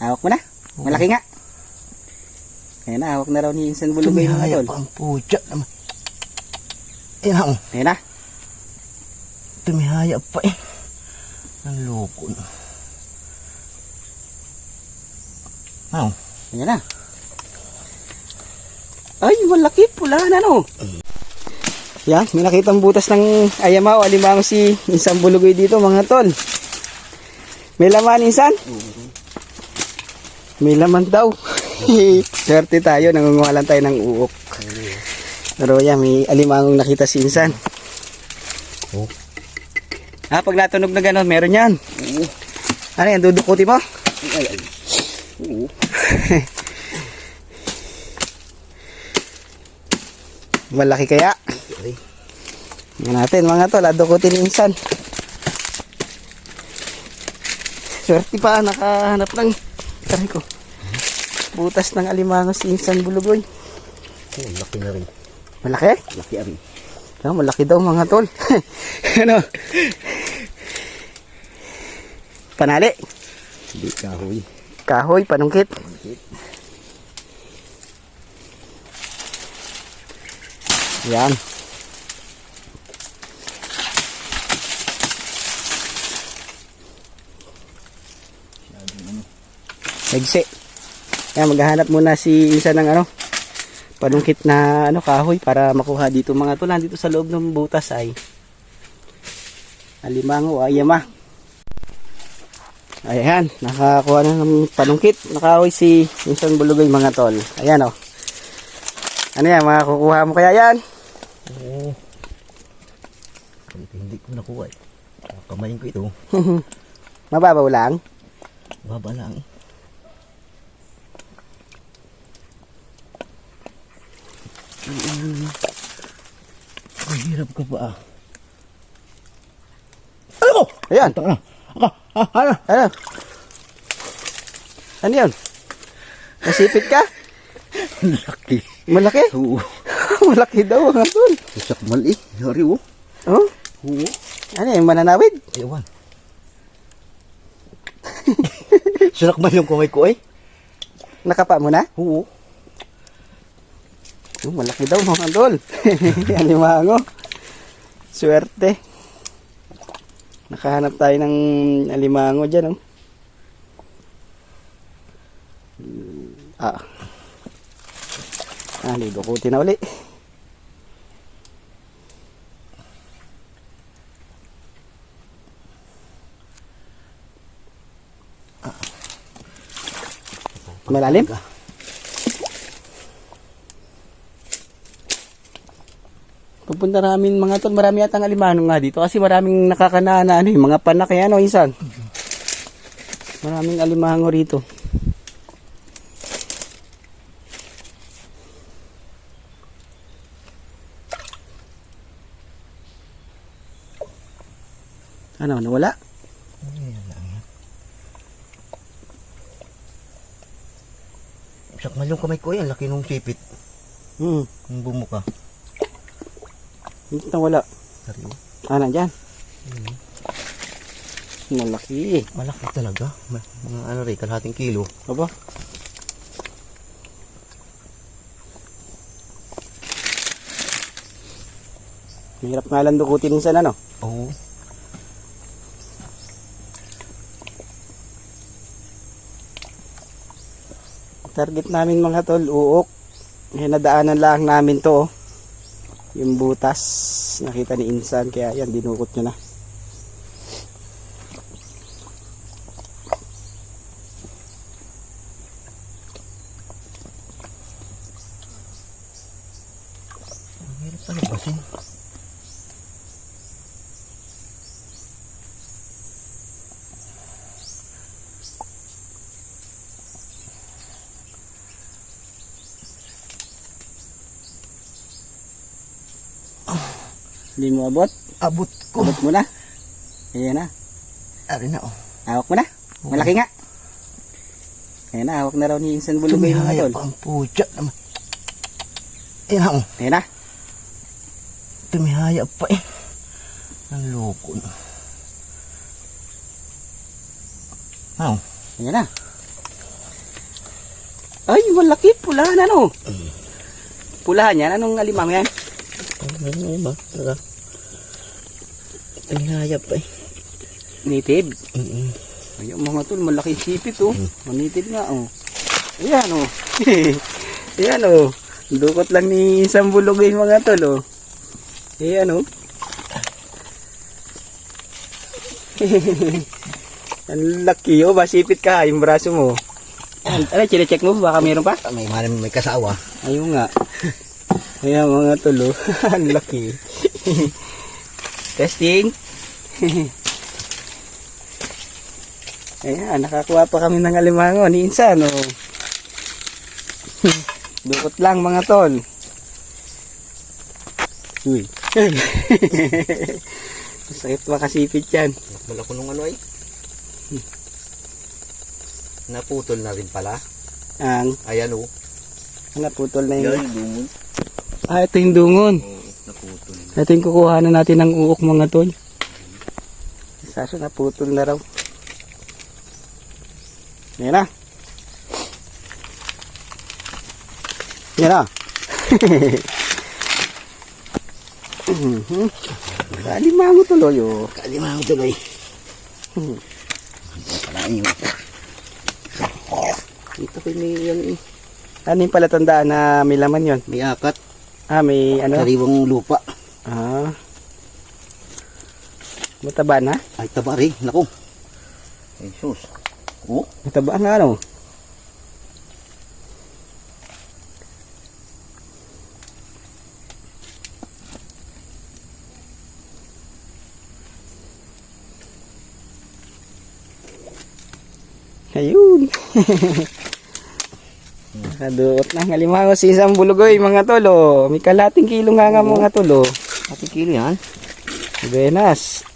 Hawak mo na. Malaki nga. Ayan na, hawak na raw ni Insan Bulugay mga Tumihaya tol. pa ang putya naman. Ayan ako. Ayan na. Tumihaya pa eh. Ang loko na. Ayan. Ayan na. Ay, malaki pula na no. Yan, may nakitang butas ng ayama o alimango si Insan Bulugay dito mga tol. May laman, Insan? May laman daw. Swerte tayo, nangunguhalan tayo ng uok. Pero yan, may alimangong nakita si Insan. Oh. Pag natunog na gano'n, meron yan. Ano yan, dudukuti mo? Oo. Malaki kaya? Yan natin mga tol, dukutin ni Insan. Swerte pa, nakahanap ng taray ko. Butas ng alimango si Insan Bulugay. Oh, laki na rin. Malaki? Laki rin. Malaki daw mga tol. Ano? Panali? Hindi kahoy. Kahoy, panungkit. Yan. Egse. Yan, maghahanap muna si Insan ng ano, panungkit na ano, kahoy para makuha dito mga tol. Dito sa loob ng butas ay alimango o ayama. Ayan, nakakuha na ng panungkit na kahoy si Insan Bulugay mga tol. Ayan o. Ano yan, makakukuha mo kaya yan? Oo. Hindi ko nakuha eh. Kamayin ko ito. Mababaw lang. Baba lang. Mahirap ka pa ah. Ano mo? Ayan. Ano? Ano? Ano? Ano yun? Nasipit ka? Laki. Malaki? Oo. Malaki daw mga tol. Isak mali. Yari oh. Oh? Oo. Ano yung mananawid? Ewan. Surak man yung kumay ko eh. Nakapa mo na? Oo. Malaki daw mga tol. Alimango. Swerte. Nakahanap tayo ng alimango dyan. Lidukutin na uli. Malalim? Pupunta namin mga tol, marami yata ang alimango nga dito kasi maraming nakakanana mga panak kaya Insan. Maraming alimango rito. Ano, nawala? Isak man yung kamay ko eh. Ang laki nung sipit. Yung bumuka. Hindi nawala. Sari oh. Nandyan. Malaki. Malaki talaga. Mga ano rin, kalahating kilo. Aba. Mahirap nga lang dukutin Insan ano? Oo. Target namin mga tol, uok. Nadaanan lang namin to. Yung butas. Nakita ni Insan kaya yan, dinukot niya na. Mahirap pala basin. Hindi mo abot? Abot ko. Abot mo na. Ayan na. Ari na oh. Hawak mo na. Malaki nga. Ayan na, hawak na raw ni Insan Bulugay mga Tumihaya tol. pa ang putya naman. Ayan ako. Ayan na. Tumihaya pa eh. Ang loko na. Ayan na. Ay, malaki. Pulahan ano? Pulahan yan? Anong alimango yan? Ano ba? Talaga. Ang hayap eh. Native. Mm. Ayun mga tol, malaking sipit oh. Native nga oh. Ayan oh. Ayan oh. Dukot lang ni isang bulog yung mga tol oh. Ayan oh. Ang laki oh, masipit ka yung braso mo. Ano, chine-check mo? Baka meron pa? May kasawa. Ayun nga. Ayan mga tol oh. Ang laki. Testing. Ayan, nakakuha pa kami ng alimango ni Insan oh. Dukot lang mga tol. Uy. Sakit makasipit yan. Wala ko nung ano ay. Naputol na rin pala. Ang Ayan o. naputol na yun. yung dungon. Ah, ito yung dungon. Oo, naputol. Ito yung kukuha na natin ng uok mga tol. Saso naputol na raw. Yan na. Yan na. Alimango tuloy oh. Kalimango tuloy. Palain yun. Ito ko yung ano yung palatandaan na may laman yon? May akat. Ah, may ano? Sariwang lupa. Ah. Mataba na? Ay, taba rin. Naku. Ay, sus. Oh. Mataba nga ano? Ayun. Nakaduot na alimango si isang bulugoy mga tolo. May kalating kilo nga mga tolo. Ati kilo yan. Buenas.